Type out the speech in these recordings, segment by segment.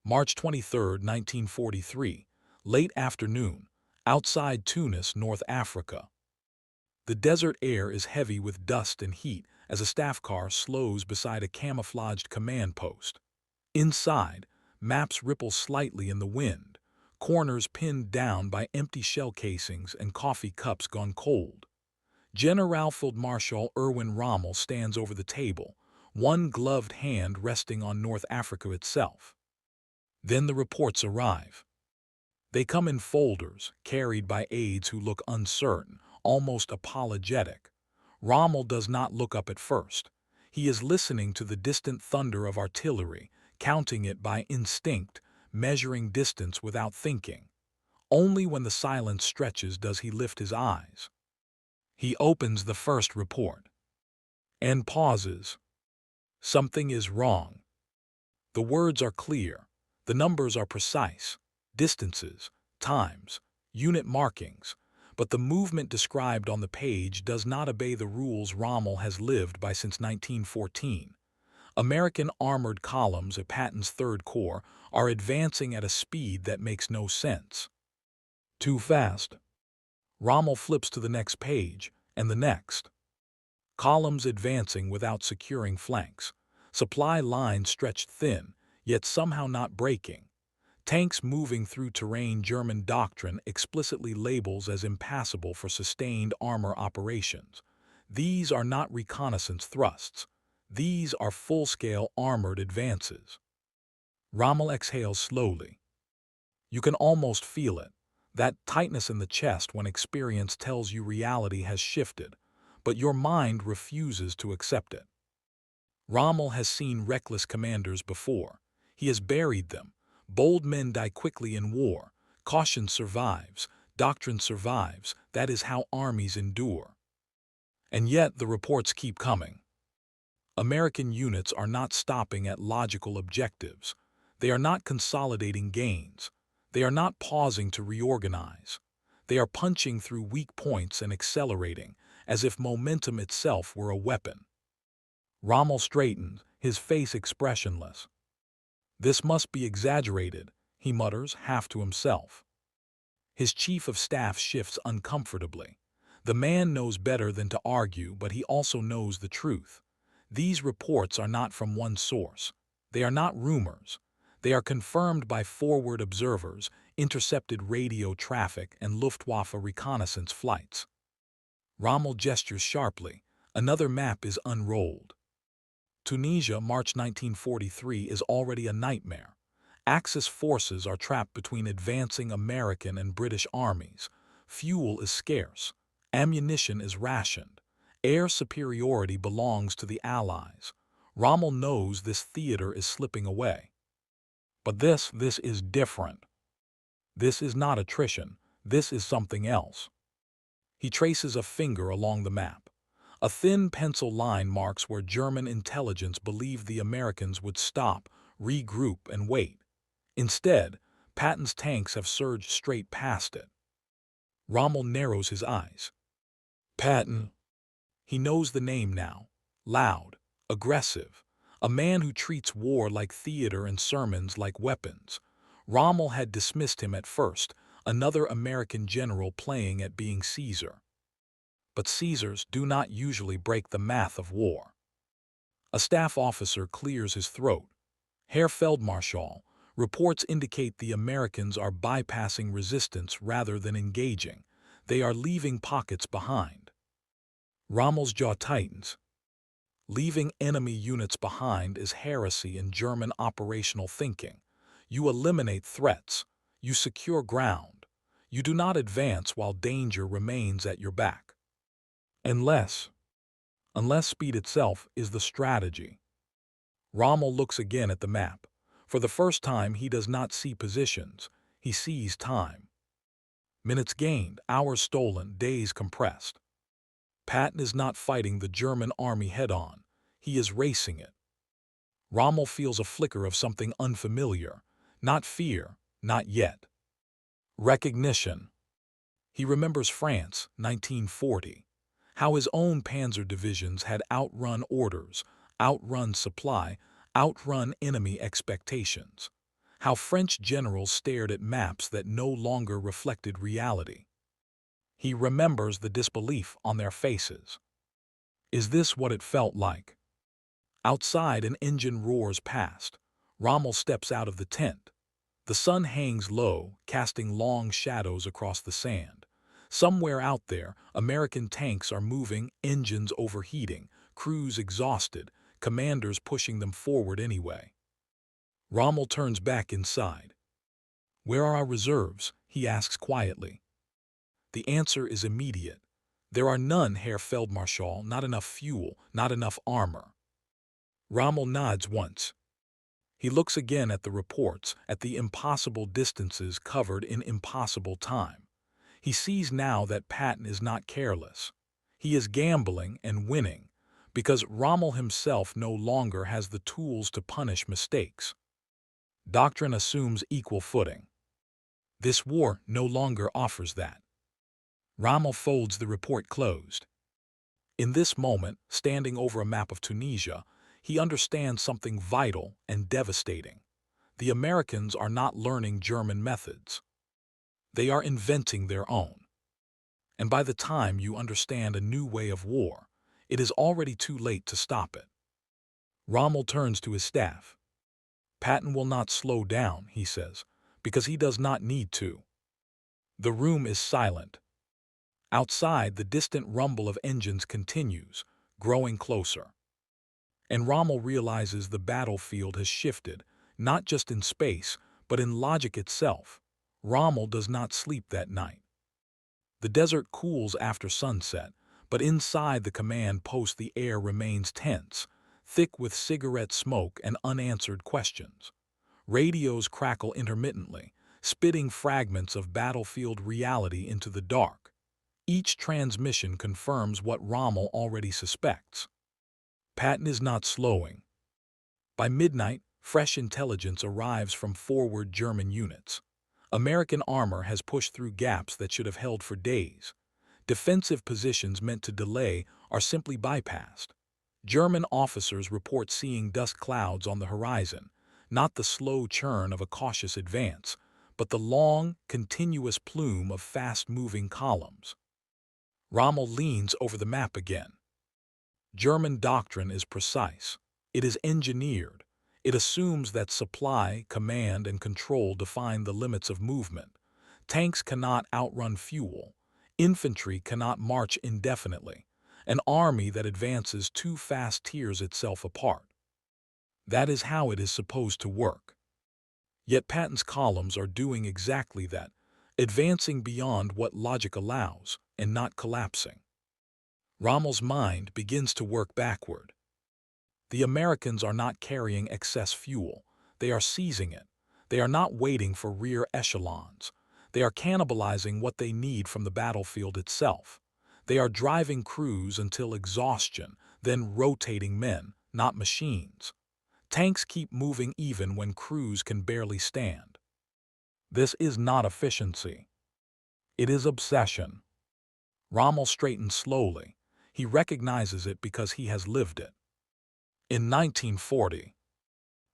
March 23, 1943, late afternoon, outside Tunis, North Africa. The desert air is heavy with dust and heat as a staff car slows beside a camouflaged command post. Inside, maps ripple slightly in the wind, corners pinned down by empty shell casings and coffee cups gone cold. General Field Marshal Erwin Rommel stands over the table, one gloved hand resting on North Africa itself. Then the reports arrive. They come in folders, carried by aides who look uncertain, almost apologetic. Rommel does not look up at first. He is listening to the distant thunder of artillery, counting it by instinct, measuring distance without thinking. Only when the silence stretches does he lift his eyes. He opens the first report and pauses. Something is wrong. The words are clear. The numbers are precise. Distances, times, unit markings. But the movement described on the page does not obey the rules Rommel has lived by since 1914. American armored columns at Patton's Third Corps are advancing at a speed that makes no sense. Too fast. Rommel flips to the next page, and the next. Columns advancing without securing flanks. Supply lines stretched thin, yet somehow not breaking. Tanks moving through terrain German doctrine explicitly labels as impassable for sustained armor operations. These are not reconnaissance thrusts. These are full-scale armored advances. Rommel exhales slowly. You can almost feel it, that tightness in the chest when experience tells you reality has shifted, but your mind refuses to accept it. Rommel has seen reckless commanders before. He has buried them. Bold men die quickly in war. Caution survives. Doctrine survives. That is how armies endure. And yet the reports keep coming. American units are not stopping at logical objectives. They are not consolidating gains. They are not pausing to reorganize. They are punching through weak points and accelerating, as if momentum itself were a weapon. Rommel straightens, his face expressionless. "This must be exaggerated," he mutters, half to himself. His chief of staff shifts uncomfortably. The man knows better than to argue, but he also knows the truth. These reports are not from one source. They are not rumors. They are confirmed by forward observers, intercepted radio traffic, and Luftwaffe reconnaissance flights. Rommel gestures sharply. Another map is unrolled. Tunisia, March 1943, is already a nightmare. Axis forces are trapped between advancing American and British armies. Fuel is scarce. Ammunition is rationed. Air superiority belongs to the Allies. Rommel knows this theater is slipping away. But this is different. This is not attrition. This is something else. He traces a finger along the map. A thin pencil line marks where German intelligence believed the Americans would stop, regroup, and wait. Instead, Patton's tanks have surged straight past it. Rommel narrows his eyes. Patton. He knows the name now. Loud, aggressive. A man who treats war like theater and sermons like weapons. Rommel had dismissed him at first, another American general playing at being Caesar. But Caesars do not usually break the math of war. A staff officer clears his throat. Herr Feldmarschall, reports indicate the Americans are bypassing resistance rather than engaging. They are leaving pockets behind. Rommel's jaw tightens. Leaving enemy units behind is heresy in German operational thinking. You eliminate threats. You secure ground. You do not advance while danger remains at your back. Unless speed itself is the strategy. Rommel looks again at the map. For the first time, he does not see positions. He sees time. Minutes gained, hours stolen, days compressed. Patton is not fighting the German army head-on. He is racing it. Rommel feels a flicker of something unfamiliar. Not fear, not yet. Recognition. He remembers France, 1940. How his own panzer divisions had outrun orders, outrun supply, outrun enemy expectations. how French generals stared at maps that no longer reflected reality. He remembers the disbelief on their faces. Is this what it felt like? Outside, an engine roars past. Rommel steps out of the tent. The sun hangs low, casting long shadows across the sand. Somewhere out there, American tanks are moving, engines overheating, crews exhausted, commanders pushing them forward anyway. Rommel turns back inside. "Where are our reserves?" he asks quietly. The answer is immediate. "There are none, Herr Feldmarschall, not enough fuel, not enough armor." Rommel nods once. He looks again at the reports, at the impossible distances covered in impossible time. He sees now that Patton is not careless. He is gambling and winning, because Rommel himself no longer has the tools to punish mistakes. Doctrine assumes equal footing. This war no longer offers that. Rommel folds the report closed. In this moment, standing over a map of Tunisia, he understands something vital and devastating. The Americans are not learning German methods. They are inventing their own. And by the time you understand a new way of war, it is already too late to stop it. Rommel turns to his staff. "Patton will not slow down," he says, "because he does not need to." The room is silent. Outside, the distant rumble of engines continues, growing closer. And Rommel realizes the battlefield has shifted, not just in space, but in logic itself. Rommel does not sleep that night. The desert cools after sunset, but inside the command post the air remains tense, thick with cigarette smoke and unanswered questions. Radios crackle intermittently, spitting fragments of battlefield reality into the dark. Each transmission confirms what Rommel already suspects. Patton is not slowing. By midnight, fresh intelligence arrives from forward German units. American armor has pushed through gaps that should have held for days. Defensive positions meant to delay are simply bypassed. German officers report seeing dust clouds on the horizon, not the slow churn of a cautious advance, but the long, continuous plume of fast-moving columns. Rommel leans over the map again. German doctrine is precise. It is engineered. It assumes that supply, command, and control define the limits of movement. Tanks cannot outrun fuel. Infantry cannot march indefinitely. An army that advances too fast tears itself apart. That is how it is supposed to work. Yet Patton's columns are doing exactly that, advancing beyond what logic allows and not collapsing. Rommel's mind begins to work backward. The Americans are not carrying excess fuel. They are seizing it. They are not waiting for rear echelons. They are cannibalizing what they need from the battlefield itself. They are driving crews until exhaustion, then rotating men, not machines. Tanks keep moving even when crews can barely stand. This is not efficiency. It is obsession. Rommel straightens slowly. He recognizes it because he has lived it. In 1940,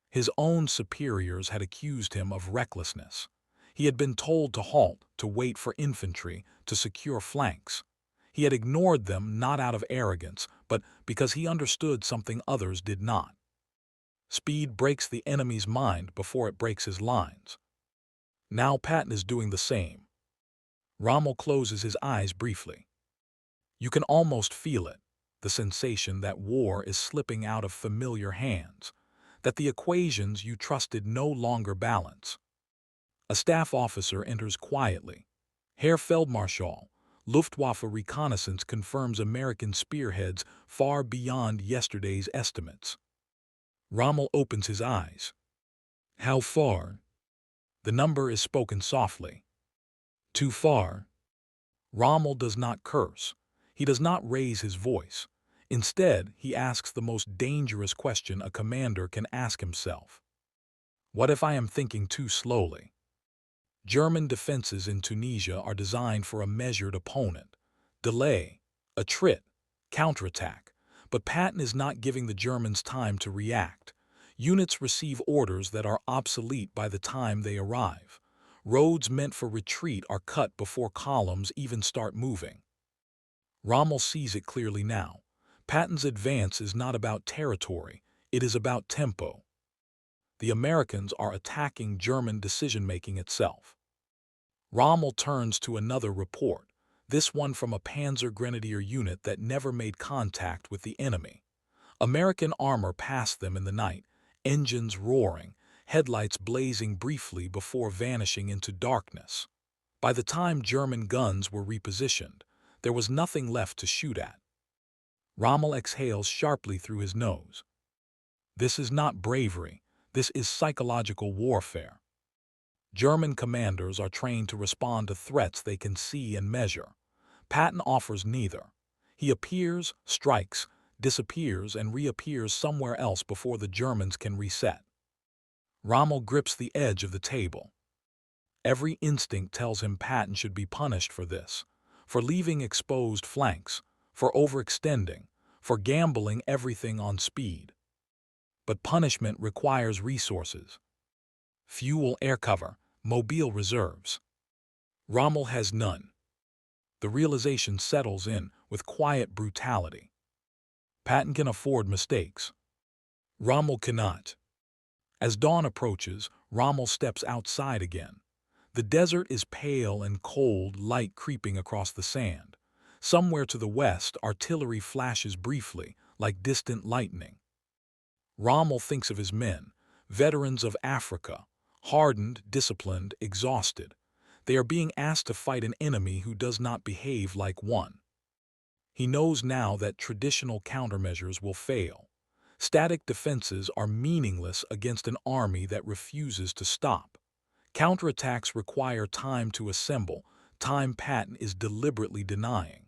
his own superiors had accused him of recklessness. He had been told to halt, to wait for infantry, to secure flanks. He had ignored them not out of arrogance, but because he understood something others did not. Speed breaks the enemy's mind before it breaks his lines. Now Patton is doing the same. Rommel closes his eyes briefly. You can almost feel it, the sensation that war is slipping out of familiar hands, that the equations you trusted no longer balance. A staff officer enters quietly. "Herr Feldmarschall, Luftwaffe reconnaissance confirms American spearheads far beyond yesterday's estimates." Rommel opens his eyes. "How far?" The number is spoken softly. "Too far." Rommel does not curse. He does not raise his voice. Instead, he asks the most dangerous question a commander can ask himself. What if I am thinking too slowly? German defenses in Tunisia are designed for a measured opponent. Delay, attrit, counterattack. But Patton is not giving the Germans time to react. Units receive orders that are obsolete by the time they arrive. Roads meant for retreat are cut before columns even start moving. Rommel sees it clearly now. Patton's advance is not about territory, it is about tempo. The Americans are attacking German decision-making itself. Rommel turns to another report, this one from a Panzer Grenadier unit that never made contact with the enemy. American armor passed them in the night, engines roaring, headlights blazing briefly before vanishing into darkness. By the time German guns were repositioned, there was nothing left to shoot at. Rommel exhales sharply through his nose. This is not bravery, this is psychological warfare. German commanders are trained to respond to threats they can see and measure. Patton offers neither. He appears, strikes, disappears, and reappears somewhere else before the Germans can reset. Rommel grips the edge of the table. Every instinct tells him Patton should be punished for this, for leaving exposed flanks, for overextending, for gambling everything on speed. But punishment requires resources. Fuel, air cover, mobile reserves. Rommel has none. The realization settles in with quiet brutality. Patton can afford mistakes. Rommel cannot. As dawn approaches, Rommel steps outside again. The desert is pale and cold, light creeping across the sand. Somewhere to the west, artillery flashes briefly, like distant lightning. Rommel thinks of his men, veterans of Africa, hardened, disciplined, exhausted. They are being asked to fight an enemy who does not behave like one. He knows now that traditional countermeasures will fail. Static defenses are meaningless against an army that refuses to stop. Counterattacks require time to assemble, time Patton is deliberately denying.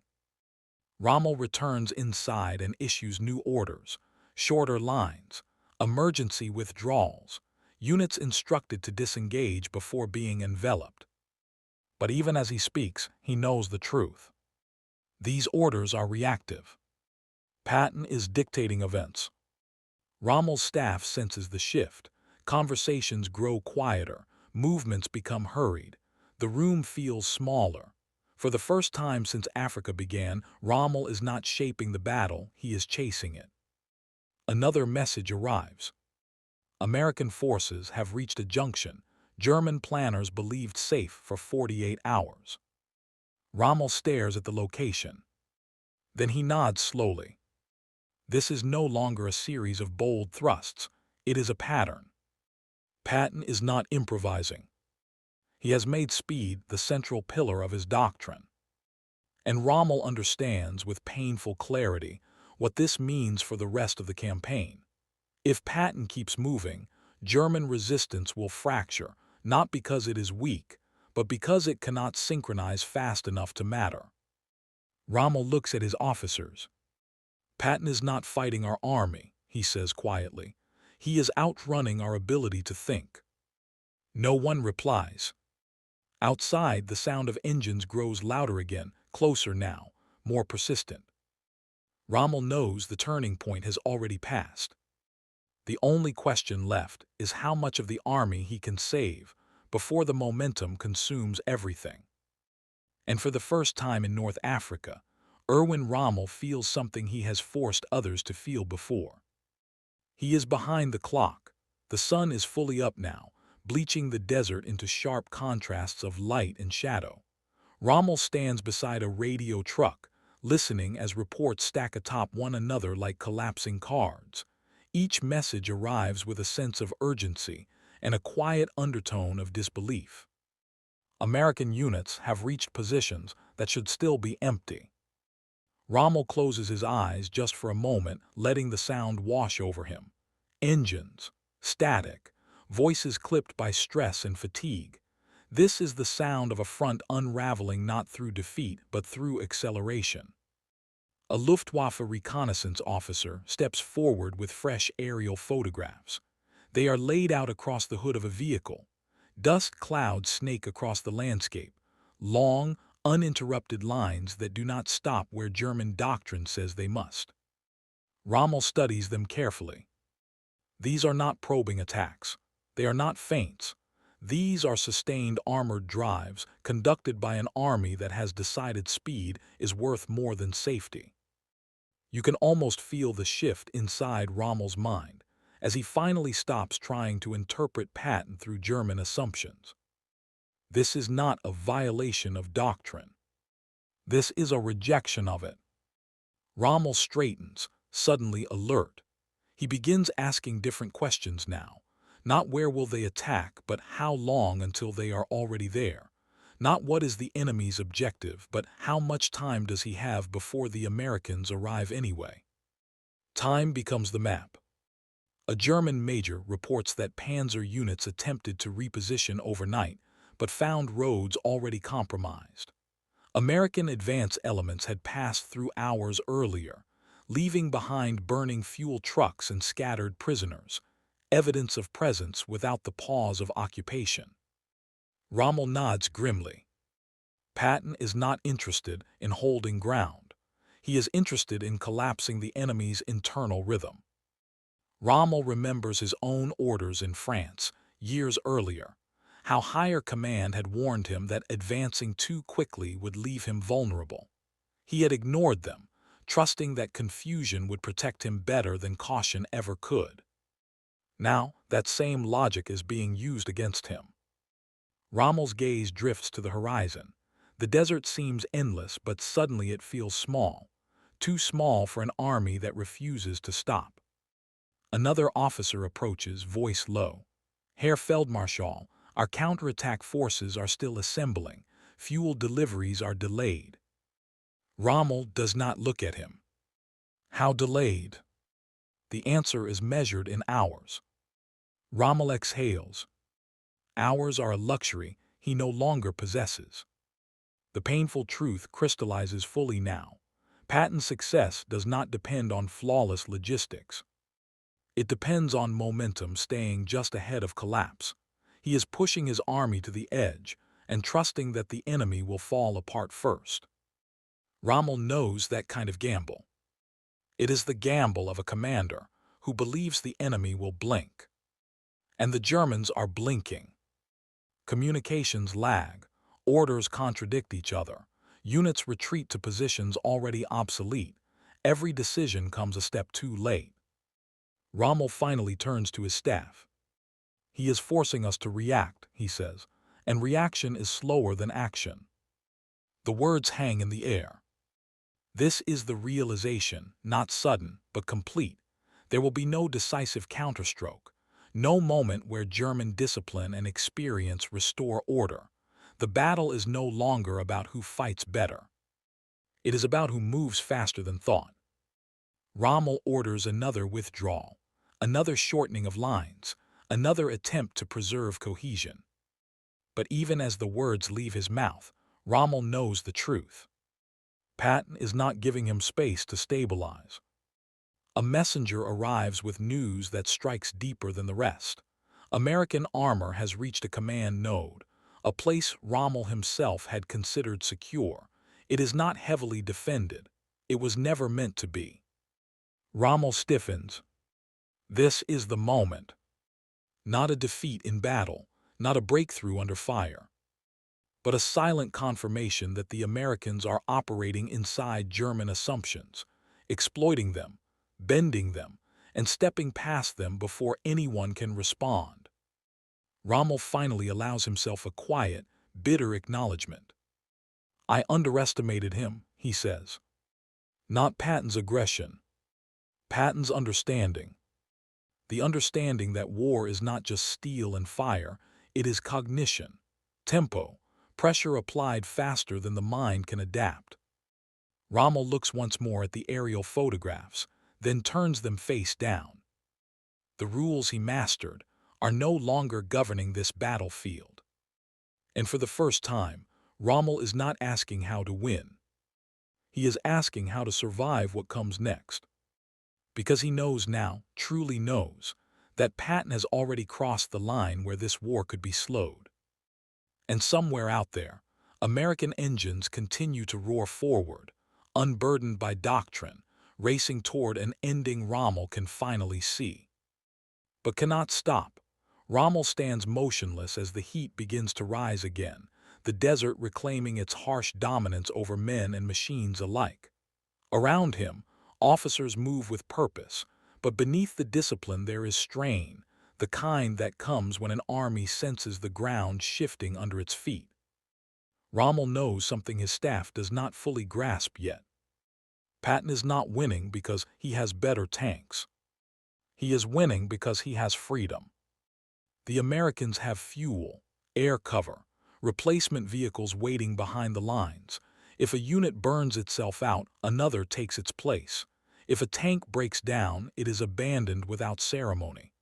Rommel returns inside and issues new orders, shorter lines, emergency withdrawals, units instructed to disengage before being enveloped. But even as he speaks, he knows the truth. These orders are reactive. Patton is dictating events. Rommel's staff senses the shift. Conversations grow quieter, movements become hurried. The room feels smaller. For the first time since Africa began, Rommel is not shaping the battle, he is chasing it. Another message arrives. American forces have reached a junction German planners believed safe for 48 hours. Rommel stares at the location. Then he nods slowly. This is no longer a series of bold thrusts, it is a pattern. Patton is not improvising. He has made speed the central pillar of his doctrine. And Rommel understands with painful clarity what this means for the rest of the campaign. If Patton keeps moving, German resistance will fracture, not because it is weak, but because it cannot synchronize fast enough to matter. Rommel looks at his officers. Patton is not fighting our army, he says quietly. He is outrunning our ability to think. No one replies. Outside, the sound of engines grows louder again, closer now, more persistent. Rommel knows the turning point has already passed. The only question left is how much of the army he can save before the momentum consumes everything. And for the first time in North Africa, Erwin Rommel feels something he has forced others to feel before. He is behind the clock. The sun is fully up now, bleaching the desert into sharp contrasts of light and shadow. Rommel stands beside a radio truck, listening as reports stack atop one another like collapsing cards. Each message arrives with a sense of urgency and a quiet undertone of disbelief. American units have reached positions that should still be empty. Rommel closes his eyes just for a moment, letting the sound wash over him. Engines, static, voices clipped by stress and fatigue. This is the sound of a front unraveling not through defeat but through acceleration. A Luftwaffe reconnaissance officer steps forward with fresh aerial photographs. They are laid out across the hood of a vehicle. Dust clouds snake across the landscape, long, uninterrupted lines that do not stop where German doctrine says they must. Rommel studies them carefully. These are not probing attacks. They are not feints. These are sustained armored drives conducted by an army that has decided speed is worth more than safety. You can almost feel the shift inside Rommel's mind as he finally stops trying to interpret Patton through German assumptions. This is not a violation of doctrine. This is a rejection of it. Rommel straightens, suddenly alert. He begins asking different questions now. Not where will they attack, but how long until they are already there. Not what is the enemy's objective, but how much time does he have before the Americans arrive anyway. Time becomes the map. A German major reports that panzer units attempted to reposition overnight, but found roads already compromised. American advance elements had passed through hours earlier, leaving behind burning fuel trucks and scattered prisoners, evidence of presence without the pause of occupation. Rommel nods grimly. Patton is not interested in holding ground. He is interested in collapsing the enemy's internal rhythm. Rommel remembers his own orders in France, years earlier, how higher command had warned him that advancing too quickly would leave him vulnerable. He had ignored them, trusting that confusion would protect him better than caution ever could. Now, that same logic is being used against him. Rommel's gaze drifts to the horizon. The desert seems endless, but suddenly it feels small, too small for an army that refuses to stop. Another officer approaches, voice low. Herr Feldmarschall, our counterattack forces are still assembling. Fuel deliveries are delayed. Rommel does not look at him. How delayed? The answer is measured in hours. Rommel exhales. Hours are a luxury he no longer possesses. The painful truth crystallizes fully now. Patton's success does not depend on flawless logistics. It depends on momentum staying just ahead of collapse. He is pushing his army to the edge and trusting that the enemy will fall apart first. Rommel knows that kind of gamble. It is the gamble of a commander who believes the enemy will blink. And the Germans are blinking. Communications lag, orders contradict each other, units retreat to positions already obsolete. Every decision comes a step too late. Rommel finally turns to his staff. He is forcing us to react, he says, and reaction is slower than action. The words hang in the air. This is the realization, not sudden, but complete. There will be no decisive counterstroke, no moment where German discipline and experience restore order. The battle is no longer about who fights better. It is about who moves faster than thought. Rommel orders another withdrawal, another shortening of lines, another attempt to preserve cohesion. But even as the words leave his mouth, Rommel knows the truth. Patton is not giving him space to stabilize. A messenger arrives with news that strikes deeper than the rest. American armor has reached a command node, a place Rommel himself had considered secure. It is not heavily defended. It was never meant to be. Rommel stiffens. This is the moment. Not a defeat in battle, not a breakthrough under fire, but a silent confirmation that the Americans are operating inside German assumptions, exploiting them, bending them, and stepping past them before anyone can respond. Rommel finally allows himself a quiet, bitter acknowledgement. I underestimated him, he says. Not Patton's aggression, Patton's understanding. The understanding that war is not just steel and fire, it is cognition, tempo, pressure applied faster than the mind can adapt. Rommel looks once more at the aerial photographs, then turns them face down. The rules he mastered are no longer governing this battlefield. And for the first time, Rommel is not asking how to win. He is asking how to survive what comes next. Because he knows now, truly knows, that Patton has already crossed the line where this war could be slowed. And somewhere out there, American engines continue to roar forward, unburdened by doctrine, racing toward an ending Rommel can finally see. but cannot stop. Rommel stands motionless as the heat begins to rise again, the desert reclaiming its harsh dominance over men and machines alike. Around him, officers move with purpose, but beneath the discipline there is strain, the kind that comes when an army senses the ground shifting under its feet. Rommel knows something his staff does not fully grasp yet. Patton is not winning because he has better tanks. He is winning because he has freedom. The Americans have fuel, air cover, replacement vehicles waiting behind the lines. If a unit burns itself out, another takes its place. If a tank breaks down, it is abandoned without ceremony.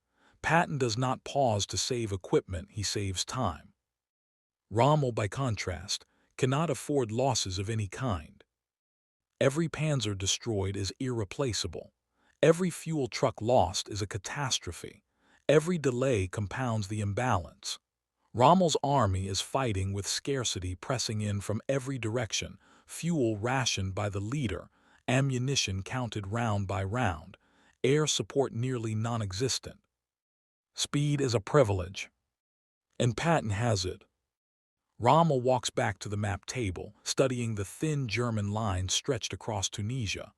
Patton does not pause to save equipment, he saves time. Rommel, by contrast, cannot afford losses of any kind. Every panzer destroyed is irreplaceable. Every fuel truck lost is a catastrophe. Every delay compounds the imbalance. Rommel's army is fighting with scarcity pressing in from every direction, fuel rationed by the leader, ammunition counted round by round, air support nearly non-existent. Speed is a privilege, and Patton has it. Rommel walks back to the map table, studying the thin German lines stretched across Tunisia.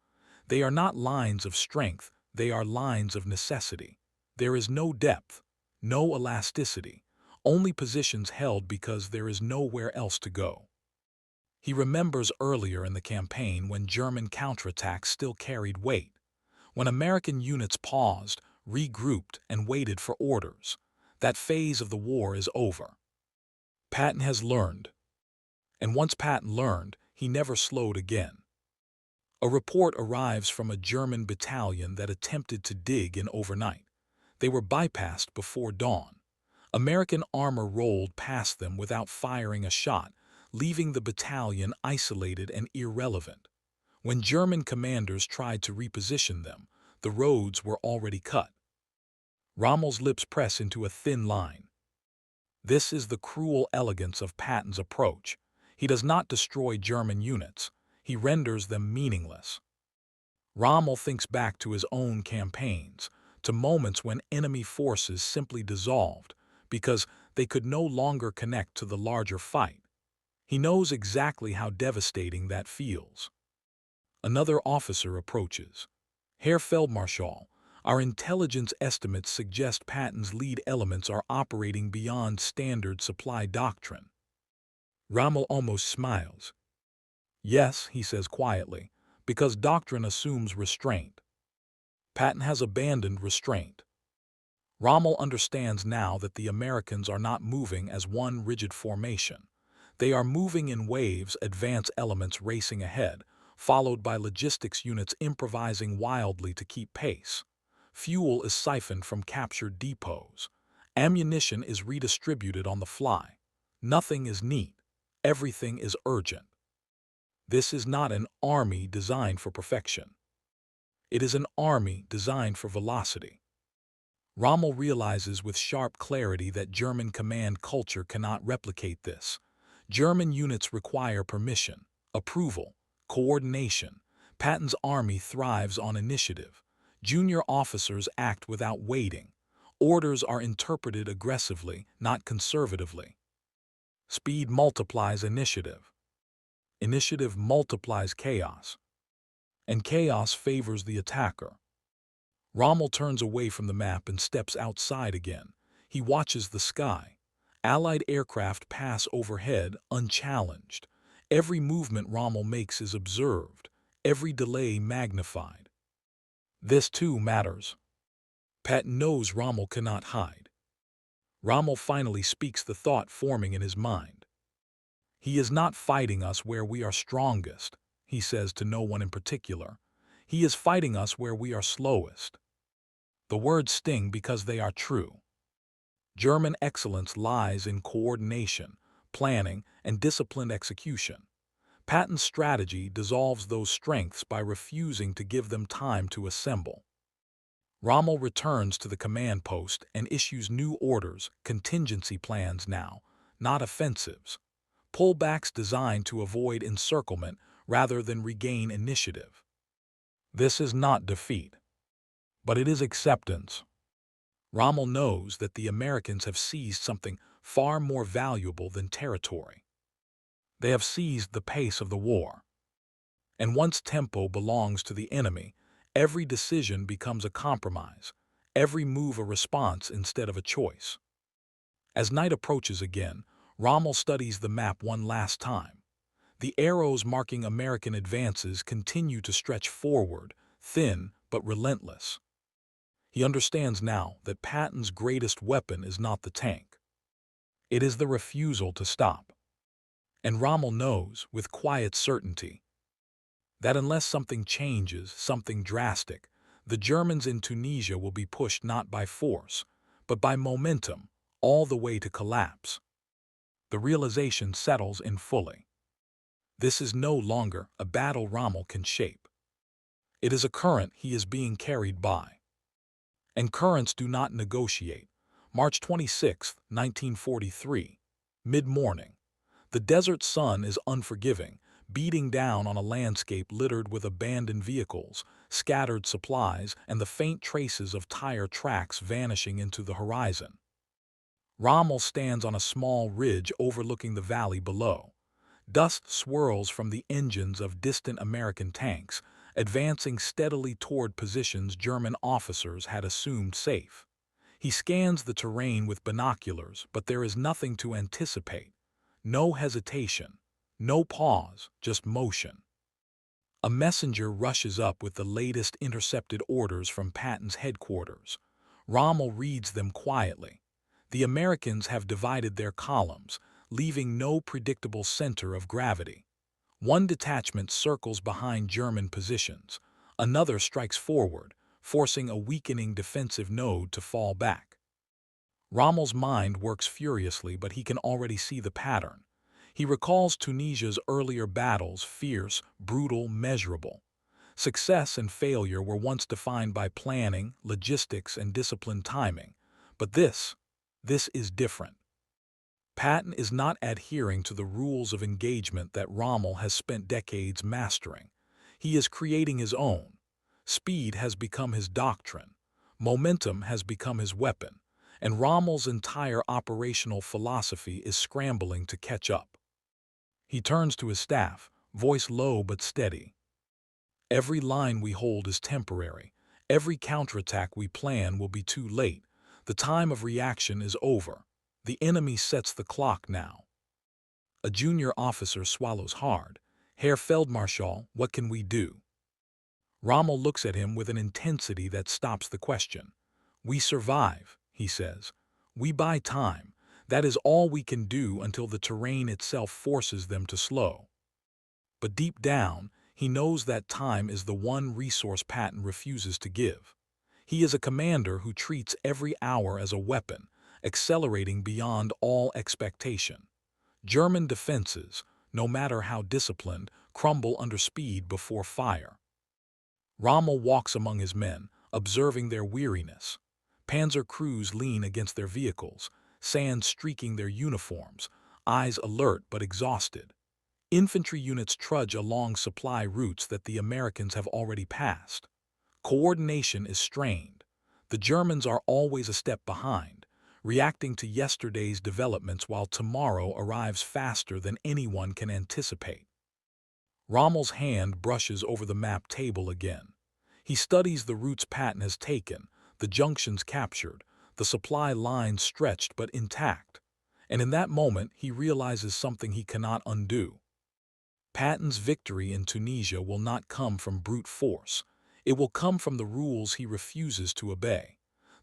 They are not lines of strength, they are lines of necessity. There is no depth, no elasticity, only positions held because there is nowhere else to go. He remembers earlier in the campaign when German counterattacks still carried weight, when American units paused, regrouped, and waited for orders. That phase of the war is over. Patton has learned. And once Patton learned, he never slowed again. A report arrives from a German battalion that attempted to dig in overnight. They were bypassed before dawn. American armor rolled past them without firing a shot, leaving the battalion isolated and irrelevant. When German commanders tried to reposition them, the roads were already cut. Rommel's lips press into a thin line. This is the cruel elegance of Patton's approach. He does not destroy German units. He renders them meaningless. Rommel thinks back to his own campaigns, to moments when enemy forces simply dissolved because they could no longer connect to the larger fight. He knows exactly how devastating that feels. Another officer approaches. Herr Feldmarschall, our intelligence estimates suggest Patton's lead elements are operating beyond standard supply doctrine. Rommel almost smiles. Yes, he says quietly, because doctrine assumes restraint. Patton has abandoned restraint. Rommel understands now that the Americans are not moving as one rigid formation. They are moving in waves, advance elements racing ahead, followed by logistics units improvising wildly to keep pace. Fuel is siphoned from captured depots. Ammunition is redistributed on the fly. Nothing is neat. Everything is urgent. This is not an army designed for perfection. It is an army designed for velocity. Rommel realizes with sharp clarity that German command culture cannot replicate this. German units require permission, approval, coordination. Patton's army thrives on initiative. Junior officers act without waiting. Orders are interpreted aggressively, not conservatively. Speed multiplies initiative. Initiative multiplies chaos. And chaos favors the attacker. Rommel turns away from the map and steps outside again. He watches the sky. Allied aircraft pass overhead unchallenged. Every movement Rommel makes is observed, every delay magnified. This too matters. Patton knows Rommel cannot hide. Rommel finally speaks the thought forming in his mind. He is not fighting us where we are strongest, he says to no one in particular. He is fighting us where we are slowest. The words sting because they are true. German excellence lies in coordination, planning, and disciplined execution. Patton's strategy dissolves those strengths by refusing to give them time to assemble. Rommel returns to the command post and issues new orders, contingency plans now, not offensives. Pullbacks designed to avoid encirclement rather than regain initiative. This is not defeat, but it is acceptance. Rommel knows that the Americans have seized something far more valuable than territory. They have seized the pace of the war. And once tempo belongs to the enemy, every decision becomes a compromise, every move a response instead of a choice. As night approaches again, Rommel studies the map one last time. The arrows marking American advances continue to stretch forward, thin but relentless. He understands now that Patton's greatest weapon is not the tank. It is the refusal to stop. And Rommel knows, with quiet certainty, that unless something changes, something drastic, the Germans in Tunisia will be pushed not by force, but by momentum, all the way to collapse. The realization settles in fully. This is no longer a battle Rommel can shape. It is a current he is being carried by. And currents do not negotiate. March 26, 1943, mid-morning. The desert sun is unforgiving, beating down on a landscape littered with abandoned vehicles, scattered supplies, and the faint traces of tire tracks vanishing into the horizon. Rommel stands on a small ridge overlooking the valley below. Dust swirls from the engines of distant American tanks, advancing steadily toward positions German officers had assumed safe. He scans the terrain with binoculars, but there is nothing to anticipate. No hesitation, no pause, just motion. A messenger rushes up with the latest intercepted orders from Patton's headquarters. Rommel reads them quietly. The Americans have divided their columns, leaving no predictable center of gravity. One detachment circles behind German positions. Another strikes forward, forcing a weakening defensive node to fall back. Rommel's mind works furiously, but he can already see the pattern. He recalls Tunisia's earlier battles, fierce, brutal, measurable. Success and failure were once defined by planning, logistics, and disciplined timing. But this is different. Patton is not adhering to the rules of engagement that Rommel has spent decades mastering. He is creating his own. Speed has become his doctrine. Momentum has become his weapon. And Rommel's entire operational philosophy is scrambling to catch up. He turns to his staff, voice low but steady. Every line we hold is temporary. Every counterattack we plan will be too late. The time of reaction is over. The enemy sets the clock now. A junior officer swallows hard. Herr Feldmarschall, what can we do? Rommel looks at him with an intensity that stops the question. We survive, he says. We buy time. That is all we can do until the terrain itself forces them to slow. But deep down, he knows that time is the one resource Patton refuses to give. He is a commander who treats every hour as a weapon, accelerating beyond all expectation. German defenses, no matter how disciplined, crumble under speed before fire. Rommel walks among his men, observing their weariness. Panzer crews lean against their vehicles, sand streaking their uniforms, eyes alert but exhausted. Infantry units trudge along supply routes that the Americans have already passed. Coordination is strained. The Germans are always a step behind, reacting to yesterday's developments while tomorrow arrives faster than anyone can anticipate. Rommel's hand brushes over the map table again. He studies the routes Patton has taken, the junctions captured, the supply lines stretched but intact. And in that moment, he realizes something he cannot undo. Patton's victory in Tunisia will not come from brute force. It will come from the rules he refuses to obey.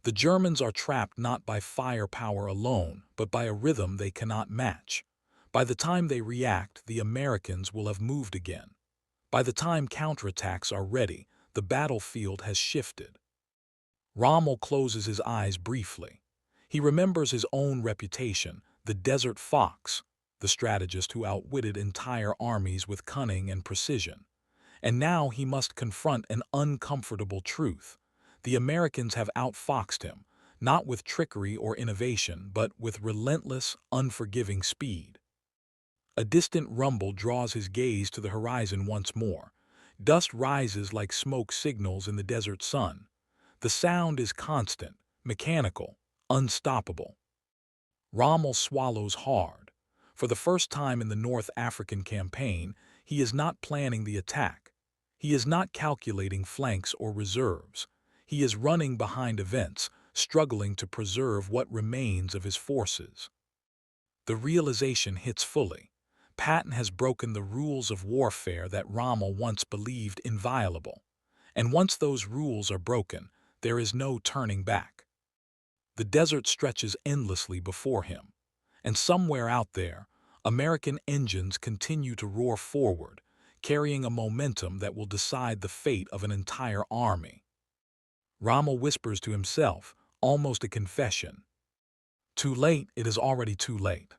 The Germans are trapped not by firepower alone, but by a rhythm they cannot match. By the time they react, the Americans will have moved again. By the time counterattacks are ready, the battlefield has shifted. Rommel closes his eyes briefly. He remembers his own reputation, the desert fox, the strategist who outwitted entire armies with cunning and precision. And now he must confront an uncomfortable truth. The Americans have outfoxed him, not with trickery or innovation, but with relentless, unforgiving speed. A distant rumble draws his gaze to the horizon once more. Dust rises like smoke signals in the desert sun. The sound is constant, mechanical, unstoppable. Rommel swallows hard. For the first time in the North African campaign, he is not planning the attack. He is not calculating flanks or reserves. He is running behind events, struggling to preserve what remains of his forces. The realization hits fully. Patton has broken the rules of warfare that Rommel once believed inviolable. And once those rules are broken, there is no turning back. The desert stretches endlessly before him. And somewhere out there, American engines continue to roar forward, carrying a momentum that will decide the fate of an entire army. Rommel whispers to himself, almost a confession, "Too late, it is already too late."